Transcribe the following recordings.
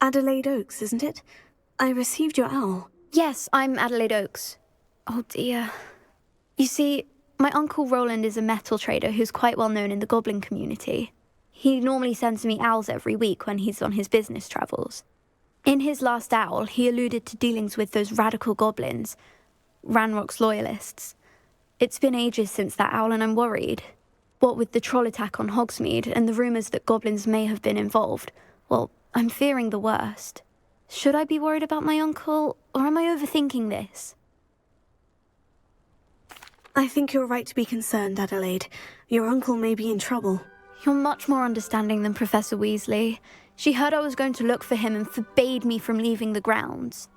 Adelaide Oaks, isn't it? I received your owl. Yes, I'm Adelaide Oaks. Oh dear. You see, my Uncle Roland is a metal trader who's quite well known in the goblin community. He normally sends me owls every week when he's on his business travels. In his last owl, he alluded to dealings with those radical goblins, Ranrock's loyalists. It's been ages since that owl and I'm worried. What with the troll attack on Hogsmeade and the rumours that goblins may have been involved, well, I'm fearing the worst. Should I be worried about my uncle, or am I overthinking this? I think you're right to be concerned, Adelaide. Your uncle may be in trouble. You're much more understanding than Professor Weasley. She heard I was going to look for him and forbade me from leaving the grounds.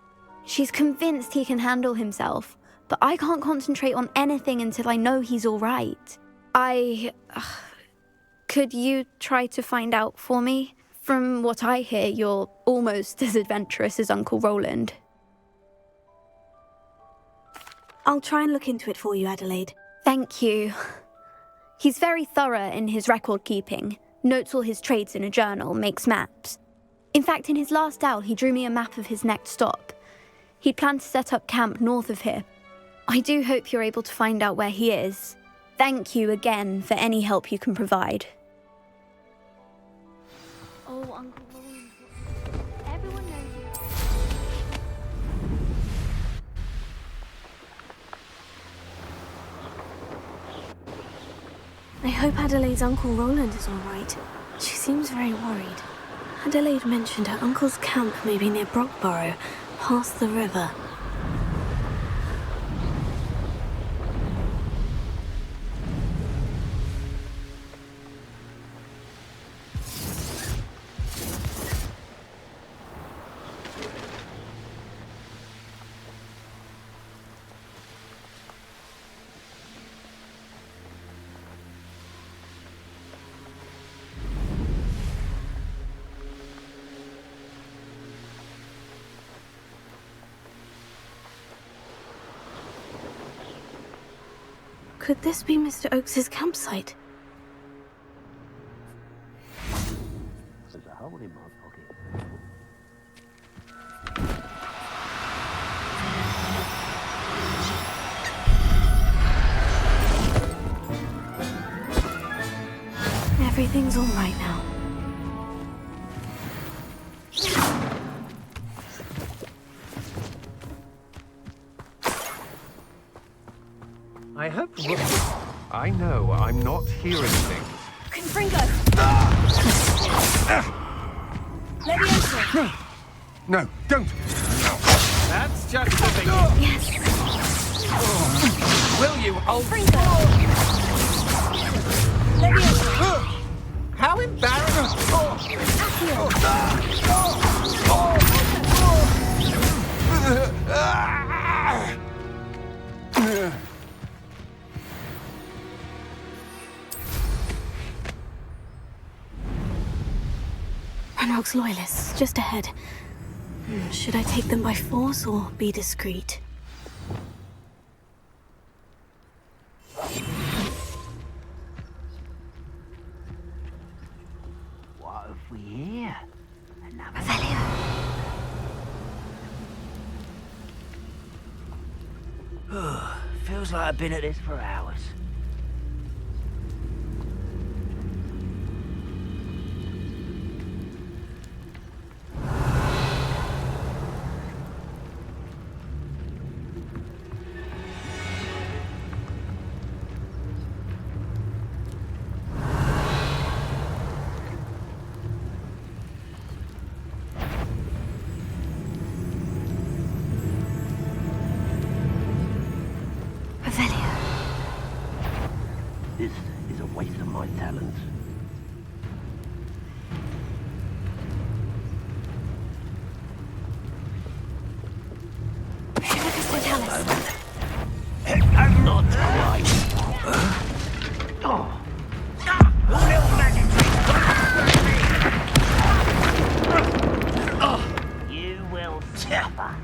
She's convinced he can handle himself, but I can't concentrate on anything until I know he's all right. Could you try to find out for me? From what I hear, you're almost as adventurous as Uncle Roland. I'll try and look into it for you, Adelaide. Thank you. He's very thorough in his record keeping, notes all his trades in a journal, makes maps. In fact, in his last owl, he drew me a map of his next stop. He'd planned to set up camp north of here. I do hope you're able to find out where he is. Thank you again for any help you can provide. Oh, Uncle Roland. Everyone knows I hope Adelaide's Uncle Roland is all right. She seems very worried. Adelaide mentioned her uncle's camp may be near Brockborough, past the river. Could this be Mr. Oakes's campsite? There's a hole in my pocket. Everything's all right now. I hope... I know, I'm not hearing anything. Confringo! Leviosa! No, don't! That's just the thing. Yes. Will you, old... Confringo! Leviosa! How embarrassing! Ranrock's loyalists, just ahead. Should I take them by force or be discreet? What have we here? Another Feels like I've been at this for hours. fun.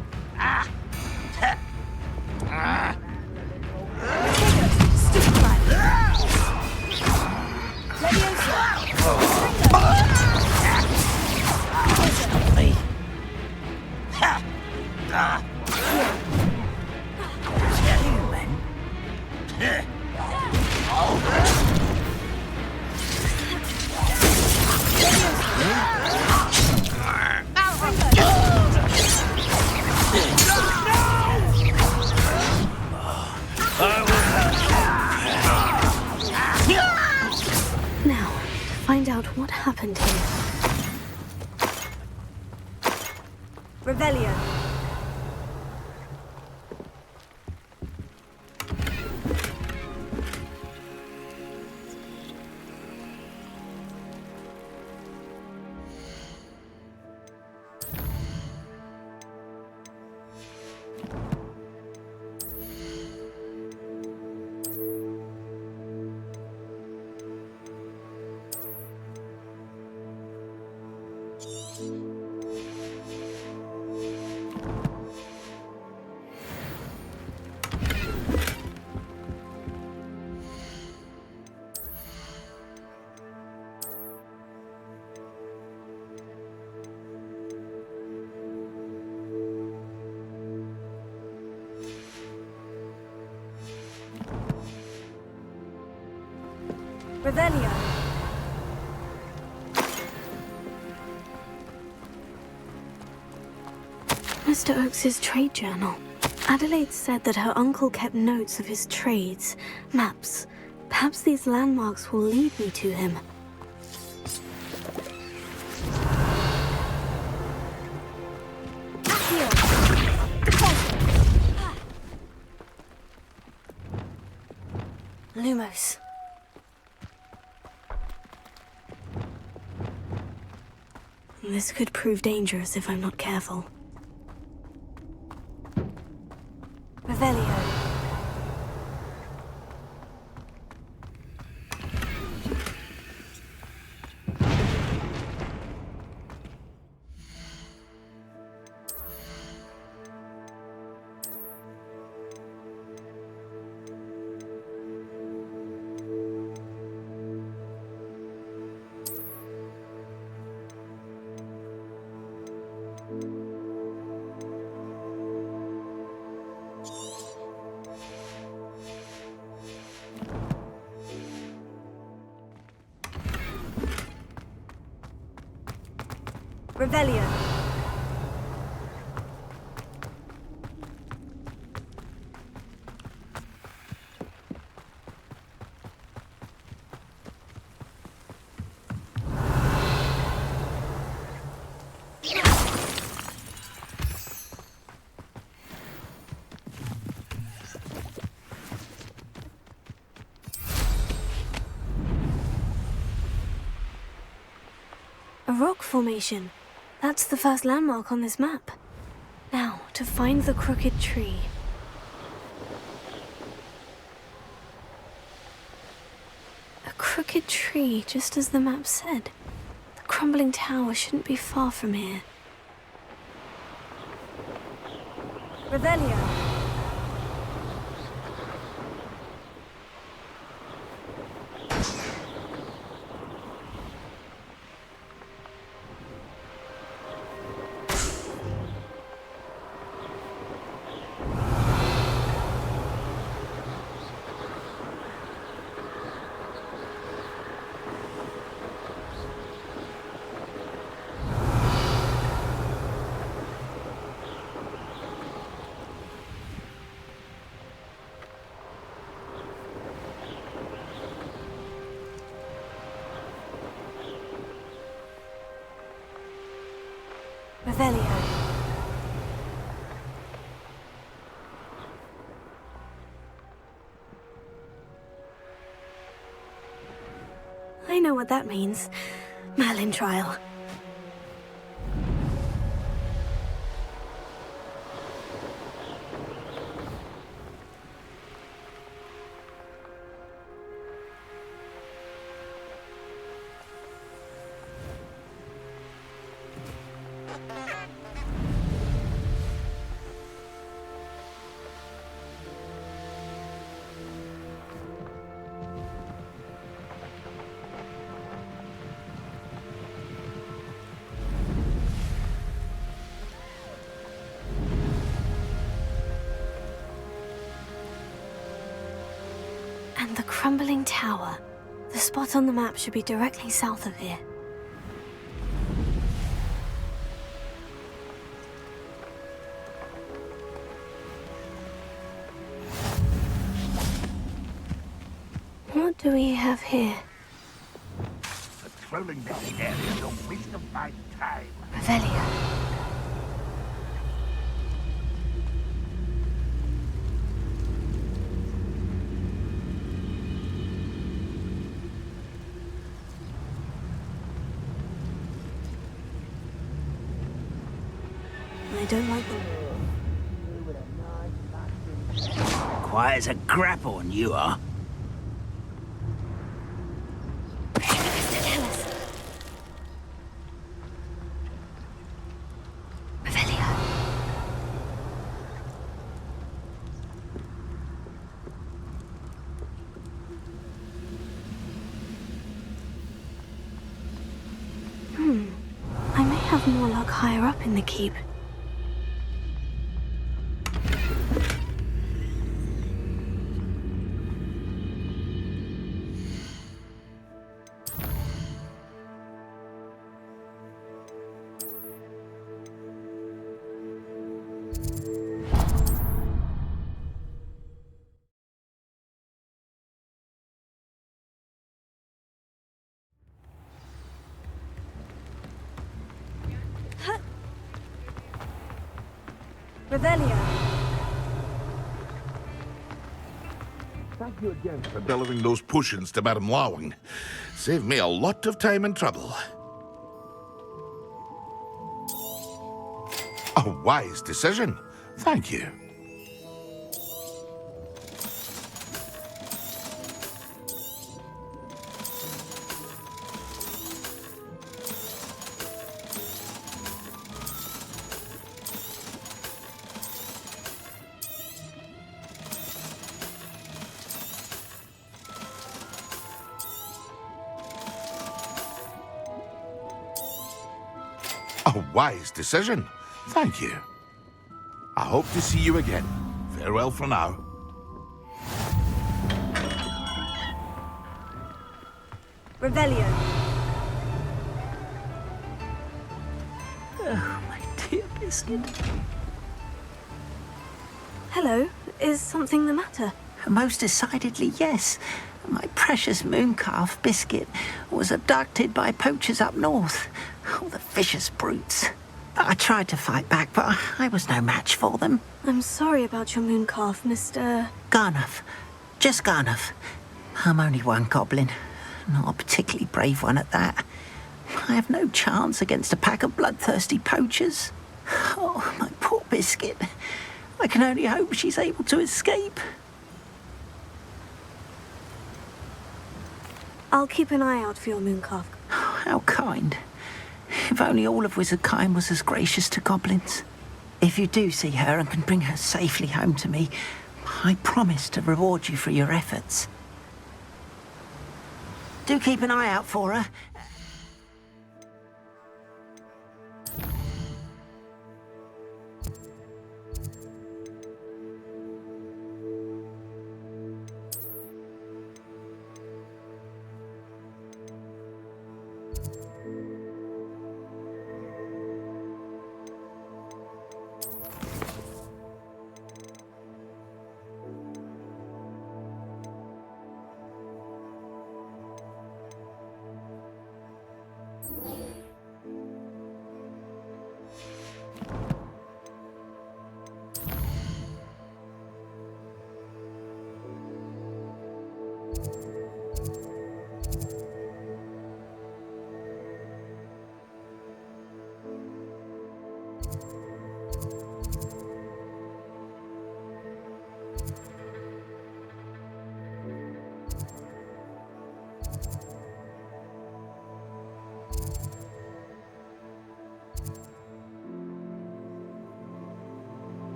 Now, to find out what happened here. Revelio. Revelio. Mr. Oakes's trade journal. Adelaide said that her uncle kept notes of his trades, maps. Perhaps these landmarks will lead me to him. Lumos. This could prove dangerous if I'm not careful. Revelio. Revelio. A rock formation. That's the first landmark on this map. Now, to find the crooked tree. A crooked tree, just as the map said. The crumbling tower shouldn't be far from here. Revelio. Revelio. I know what that means. Merlin trial. crumbling tower. The spot on the map should be directly south of here. What do we have here? Patrolling this area is a waste of my time. Revelio. I don't like them. Quiet as a grapple, and you are. Tell us. Revelio. I may have more luck higher up in the keep. Revelio. Thank you again for delivering those potions to Madame Lawing. Saved me a lot of time and trouble. A wise decision. Thank you. A wise decision. Thank you. I hope to see you again. Farewell for now. Revelio. Oh, my dear biscuit. Hello, is something the matter? Most decidedly, yes. My precious mooncalf biscuit was abducted by poachers up north. Oh, the vicious brutes. I tried to fight back, but I was no match for them. I'm sorry about your mooncalf, Mr. Garnuff. Just Garnuff. I'm only one goblin. Not a particularly brave one at that. I have no chance against a pack of bloodthirsty poachers. Oh, my poor biscuit. I can only hope she's able to escape. I'll keep an eye out for your mooncalf. How kind. If only all of Wizardkind was as gracious to goblins. If you do see her and can bring her safely home to me, I promise to reward you for your efforts. Do keep an eye out for her.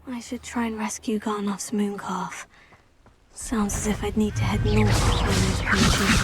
I should try and rescue Garnoff's mooncalf. Sounds as if I'd need to head north to find those poachers.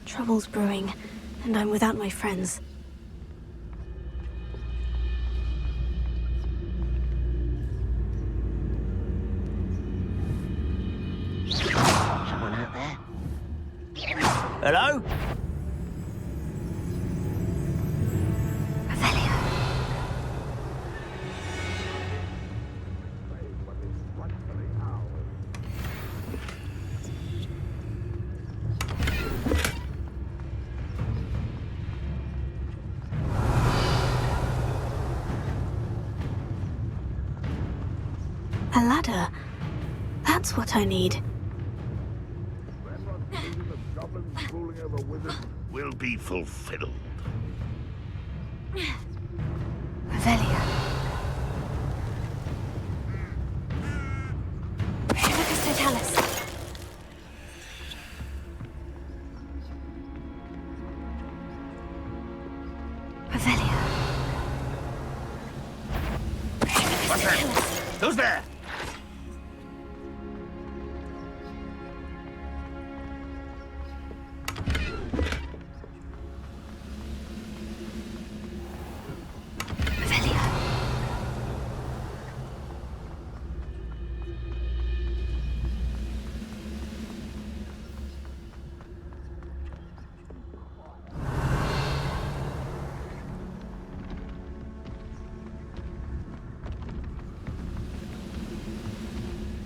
Trouble's brewing, and I'm without my friends. Someone out there? Hello? A ladder. That's what I need. Will be fulfilled. Revelia. Lucas Totalis. Revelia. What's that? Who's there?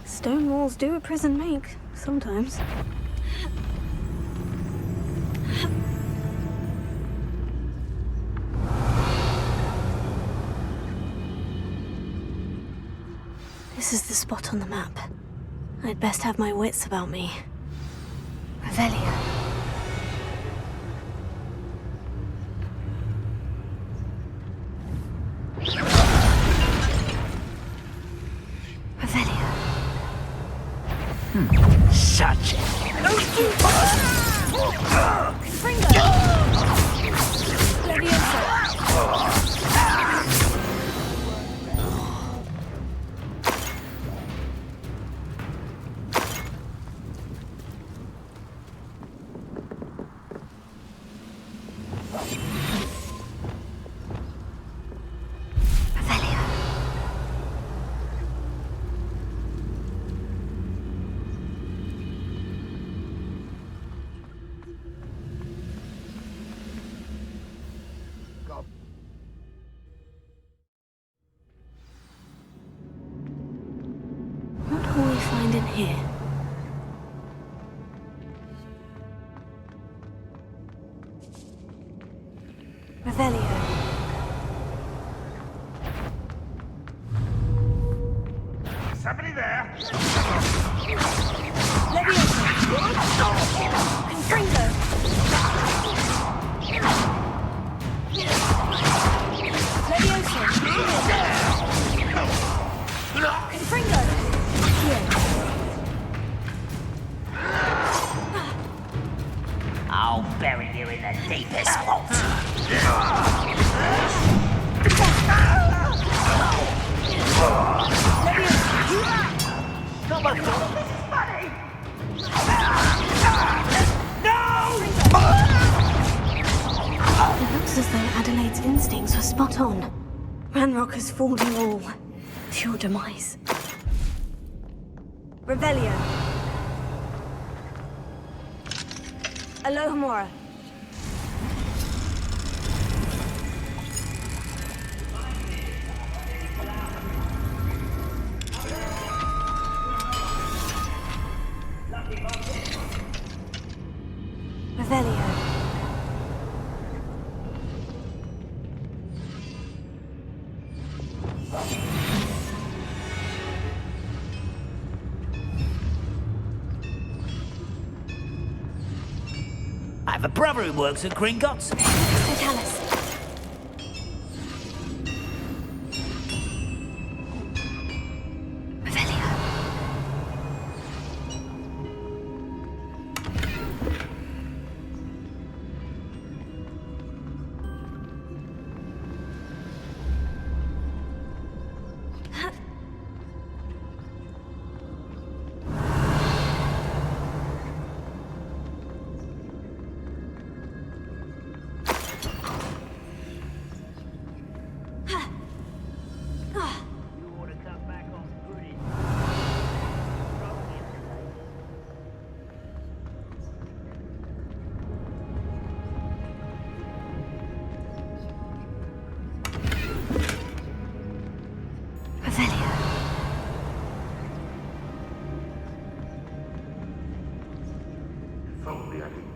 Stone walls do a prison make, sometimes. This is the spot on the map. I'd best have my wits about me. Revelia. Such What will we find in here? Revelio. Somebody there? Confringo. Levioso. Confringo. Adelaide instincts were spot on. Ranrock has fooled you all. To your demise. Revelio. Alohomora. Revelio. I have a brother who works at Gringotts. Totalis. Revelio.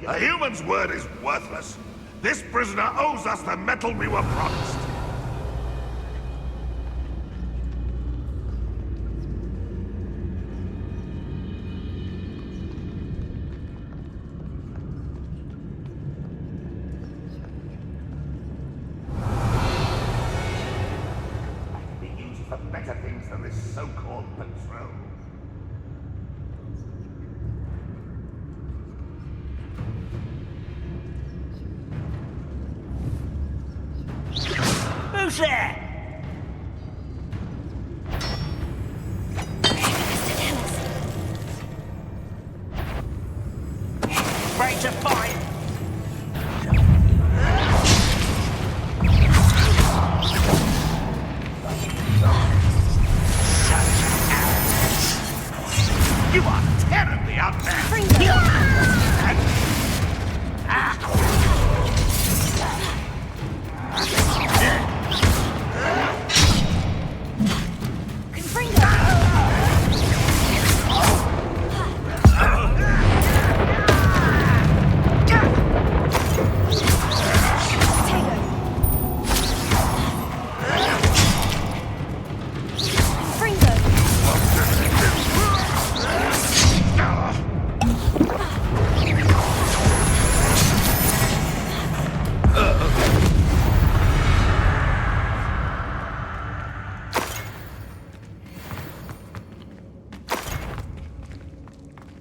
A human's word is worthless. This prisoner owes us the metal we were promised. I can be used for better things than this so-called patrol. Who's there? Ready to fight? You are terribly out there!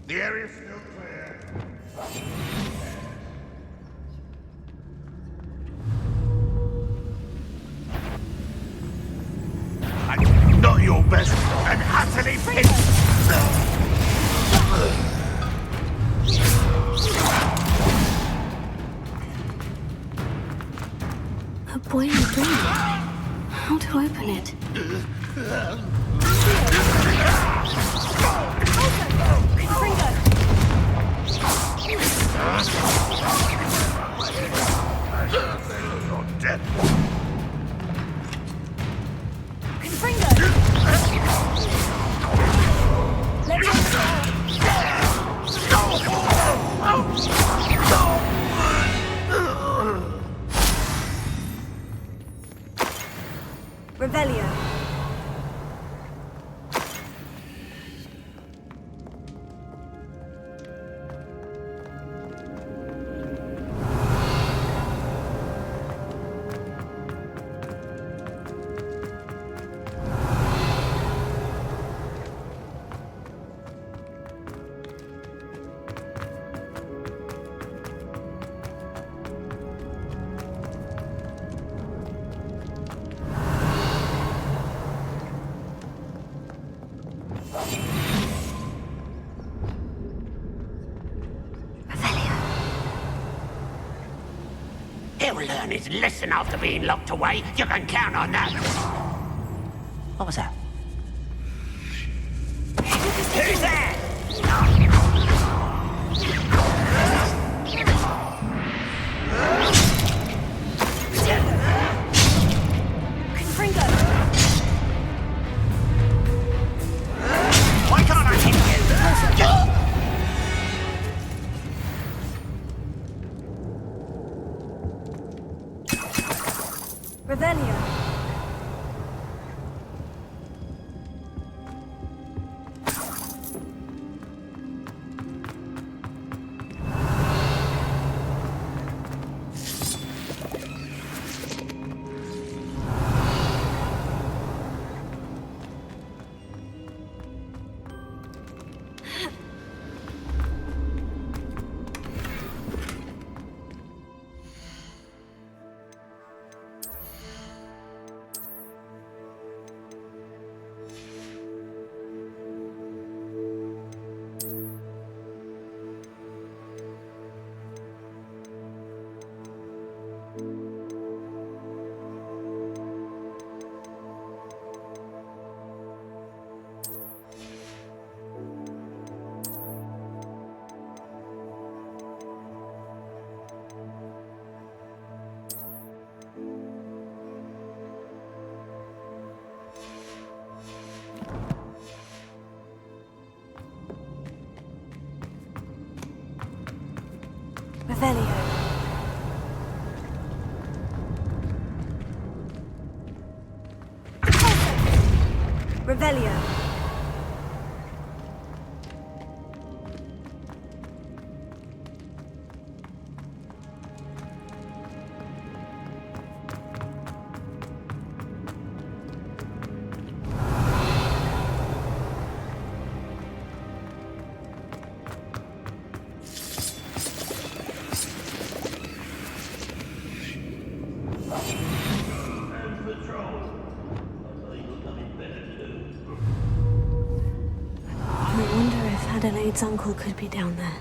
The area's still clear. I'm not your best and utterly pissed. A boiling ring. How to open it? You're dead. Revelio. He'll learn his lesson after being locked away. You can count on that. What was that? Who's there? Why can't I hit you? Revelio. Revelio. Revelio. I wonder if Adelaide's uncle could be down there.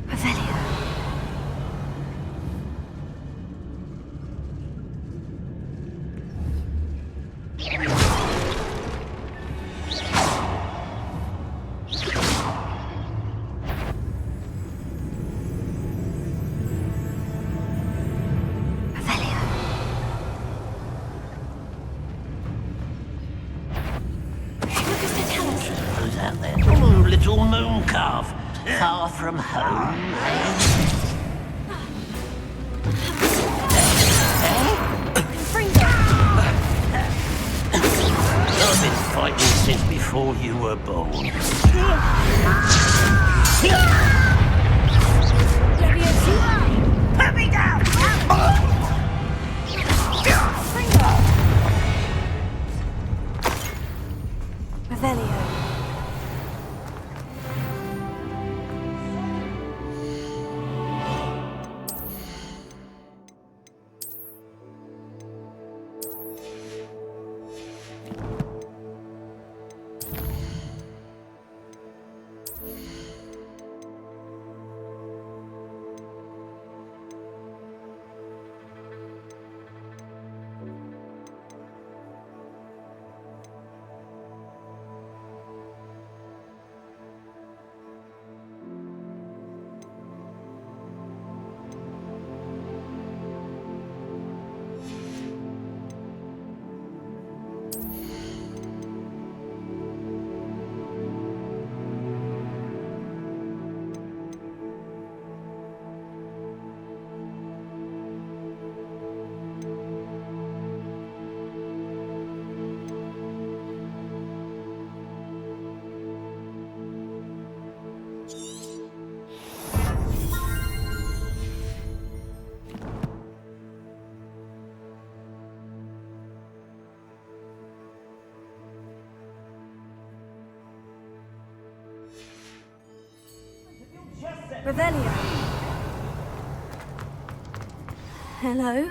Revelio. Who's out there? Oh, little moon calf. Far from home, I've been fighting since before you were born. Put me down! Revelio. Revelio. Hello?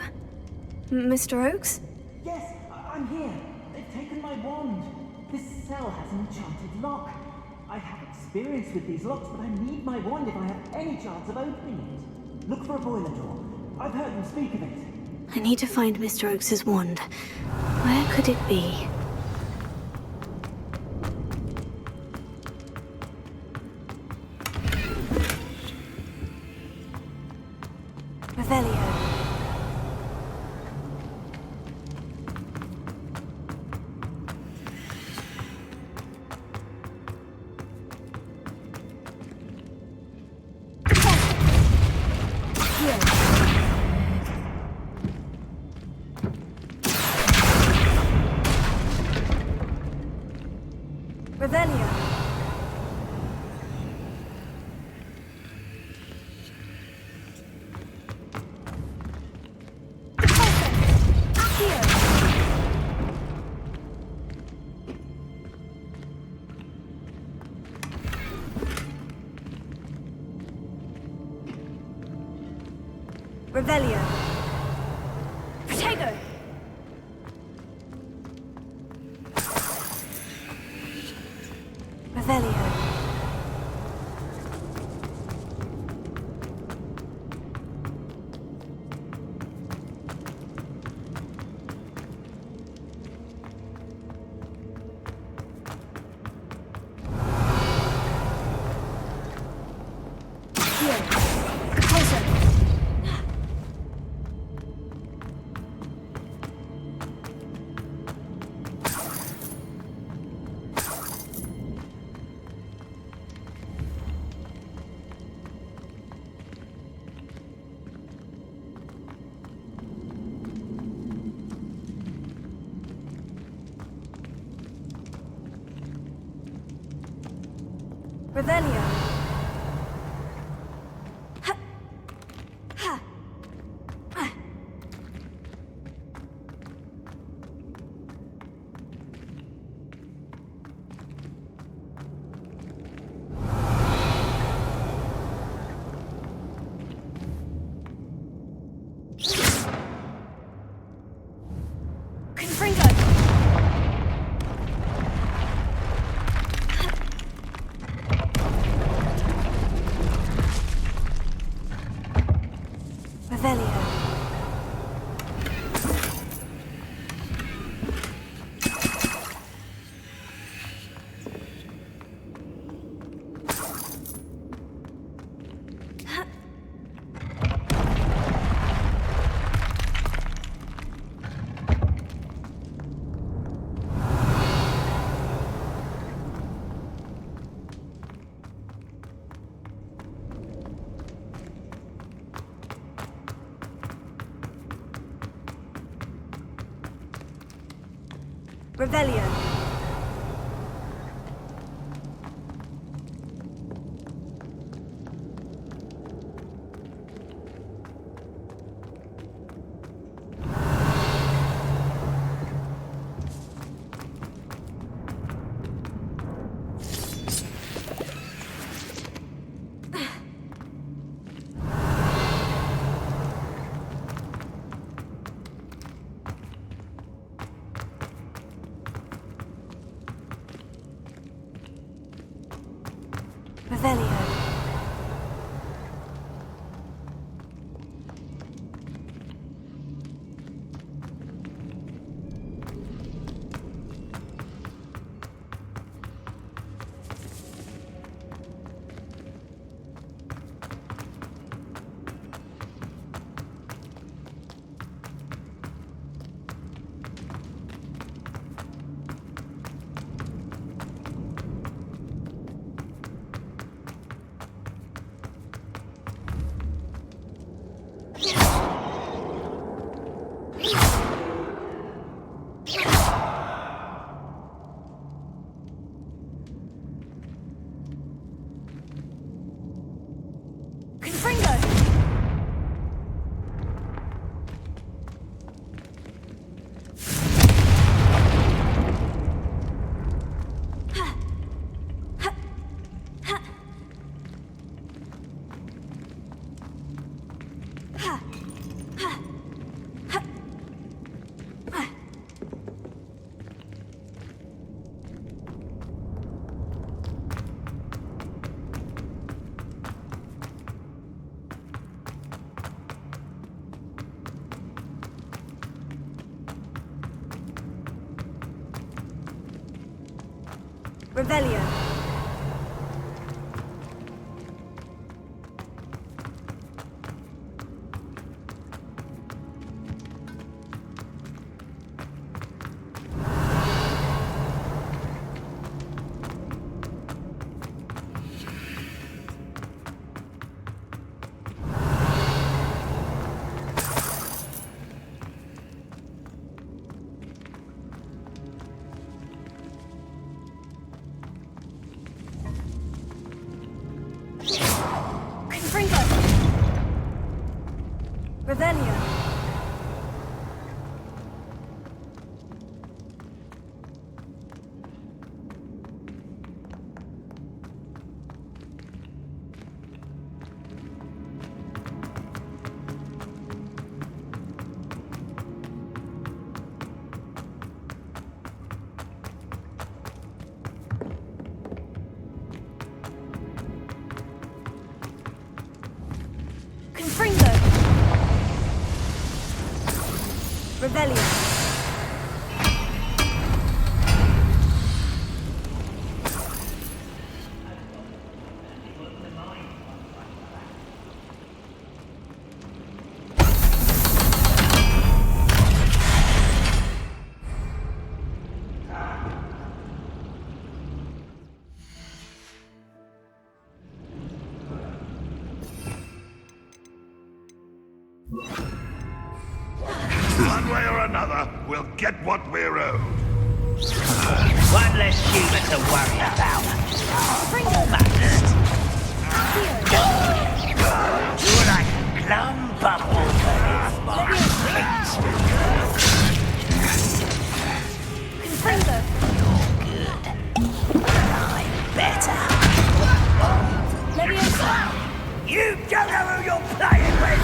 Mr. Oakes? Yes, I'm I'm here. They've taken my wand. This cell has an enchanted lock. I have experience with these locks, but I need my wand if I have any chance of opening it. Look for a boiler door. I've heard them speak of it. I need to find Mr. Oakes's wand. Where could it be? Revelio. Revelio. Revelio. Protego. Revelio. Revelio. Ha. Ha. Ah. Confringo. Revelio. Revelio. Revelio. Ha! Revelio. Revelio. Confringo. Revelio. One way or another, we'll get what we're owed. One less human to worry about. Almost. You're like a clump of water beneath my feet. Confringo. You're good. I'm better. Leviosa. You don't know who you're playing with.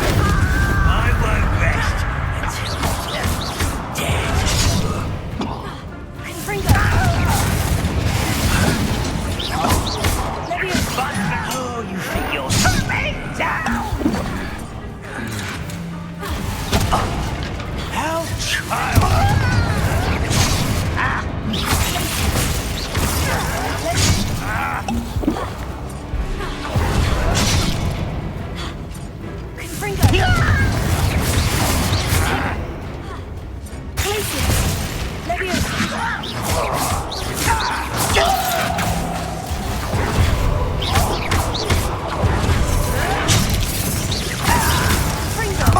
I won't rest until you're dead. Confringo. Leviosa. Oh, you think you're something? How childish! Confringo. Glacius. Leviosa. Confringo.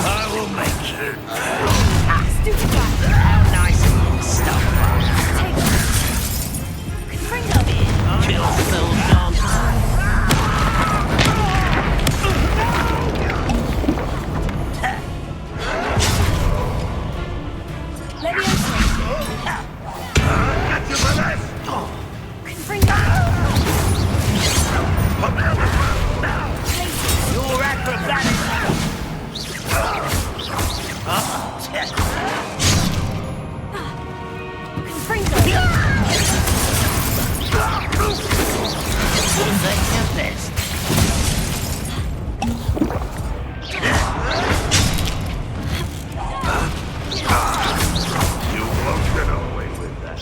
I will make you. Stupefy. How nice of you to stop. Take. Confringo. Kill Phil Johnson. Leviosa. Get you for this! Confringo. Put me on the ground now! You're acrobatic. Confringo. Take your best. You won't get away with that.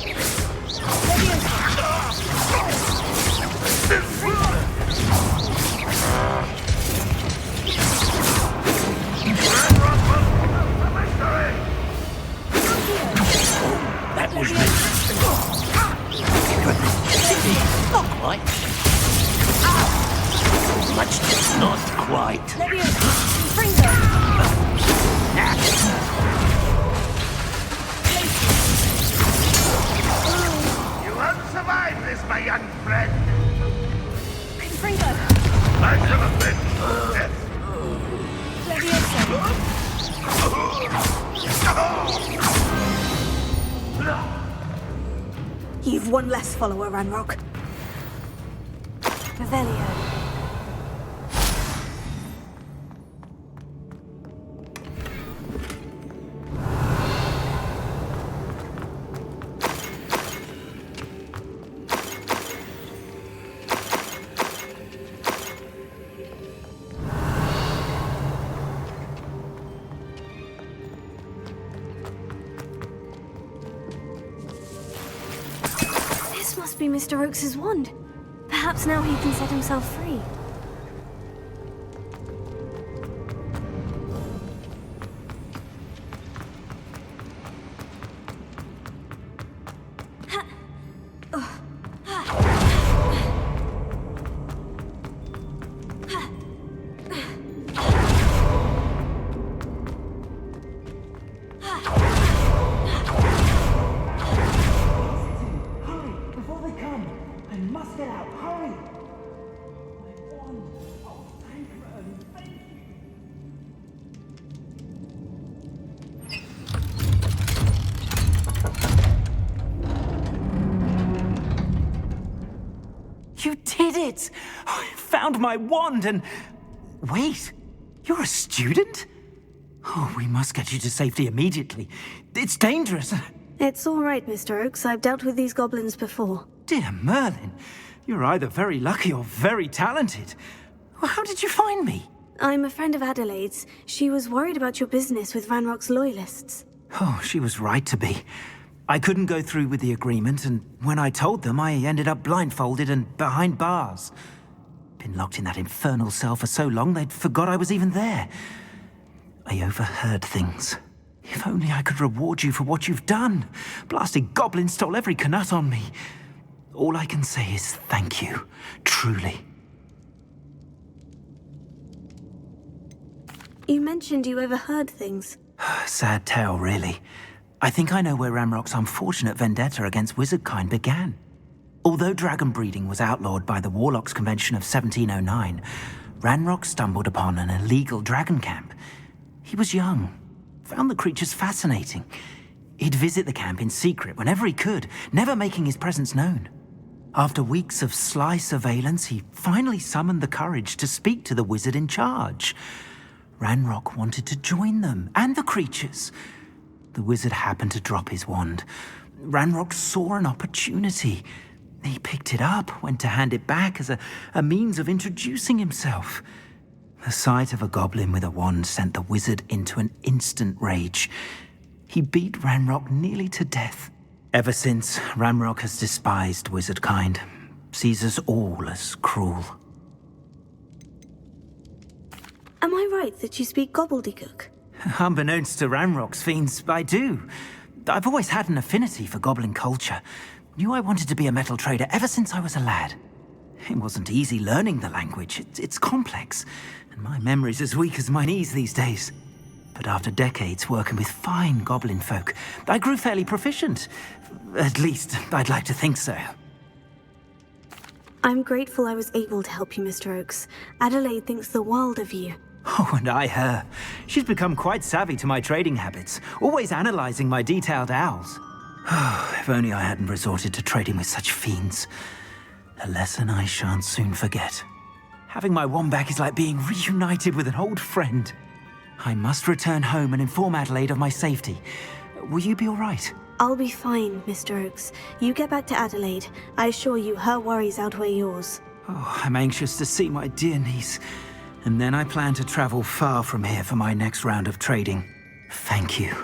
That was me. Not quite. Much not quite. Leviosa. Confringo. You won't survive this, my young friend. Confringo. I should have been dead. Leviosa. You've one less follower, Ranrock. Revelio. must be Mr. Oakes's wand. Perhaps now he can set himself free. Hurry, before they come! I must get out, hurry! My wand! Oh, thank Merlin, thank you! You did it! I found my wand and... Wait, you're a student? Oh, we must get you to safety immediately. It's dangerous. It's all right, Mr. Oakes. I've dealt with these goblins before. Dear Merlin, you're either very lucky or very talented. Well, how did you find me? I'm a friend of Adelaide's. She was worried about your business with Ranrock's loyalists. Oh, she was right to be. I couldn't go through with the agreement, and when I told them, I ended up blindfolded and behind bars. Been locked in that infernal cell for so long, they'd forgot I was even there. I overheard things. If only I could reward you for what you've done. Blasted goblin stole every canut on me. All I can say is thank you, truly. You mentioned you overheard things. Sad tale, really. I think I know where Ranrock's unfortunate vendetta against wizardkind began. Although dragon breeding was outlawed by the Warlocks Convention of 1709, Ranrock stumbled upon an illegal dragon camp. He was young, found the creatures fascinating. He'd visit the camp in secret whenever he could, never making his presence known. After weeks of sly surveillance, he finally summoned the courage to speak to the wizard in charge. Ranrock wanted to join them, and the creatures. The wizard happened to drop his wand. Ranrock saw an opportunity. He picked it up, went to hand it back as a means of introducing himself. The sight of a goblin with a wand sent the wizard into an instant rage. He beat Ranrock nearly to death. Ever since, Ranrock has despised wizardkind, sees us all as cruel. Am I right that you speak gobbledygook? Unbeknownst to Ranrock's fiends, I do. I've always had an affinity for goblin culture. Knew I wanted to be a metal trader ever since I was a lad. It wasn't easy learning the language. It's complex, and my memory's as weak as my knees these days. But after decades working with fine goblin folk, I grew fairly proficient. At least, I'd like to think so. I'm grateful I was able to help you, Mr. Oakes. Adelaide thinks the world of you. Oh, and I her. She's become quite savvy to my trading habits, always analyzing my detailed owls. If only I hadn't resorted to trading with such fiends. A lesson I shan't soon forget. Having my wand back is like being reunited with an old friend. I must return home and inform Adelaide of my safety. Will you be all right? I'll be fine, Mr. Oakes. You get back to Adelaide. I assure you her worries outweigh yours. Oh, I'm anxious to see my dear niece. And then I plan to travel far from here for my next round of trading. Thank you.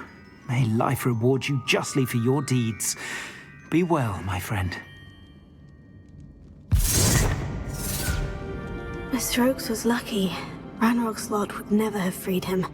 May life reward you justly for your deeds. Be well, my friend. Mr. Oakes was lucky. Ranrock's lot would never have freed him.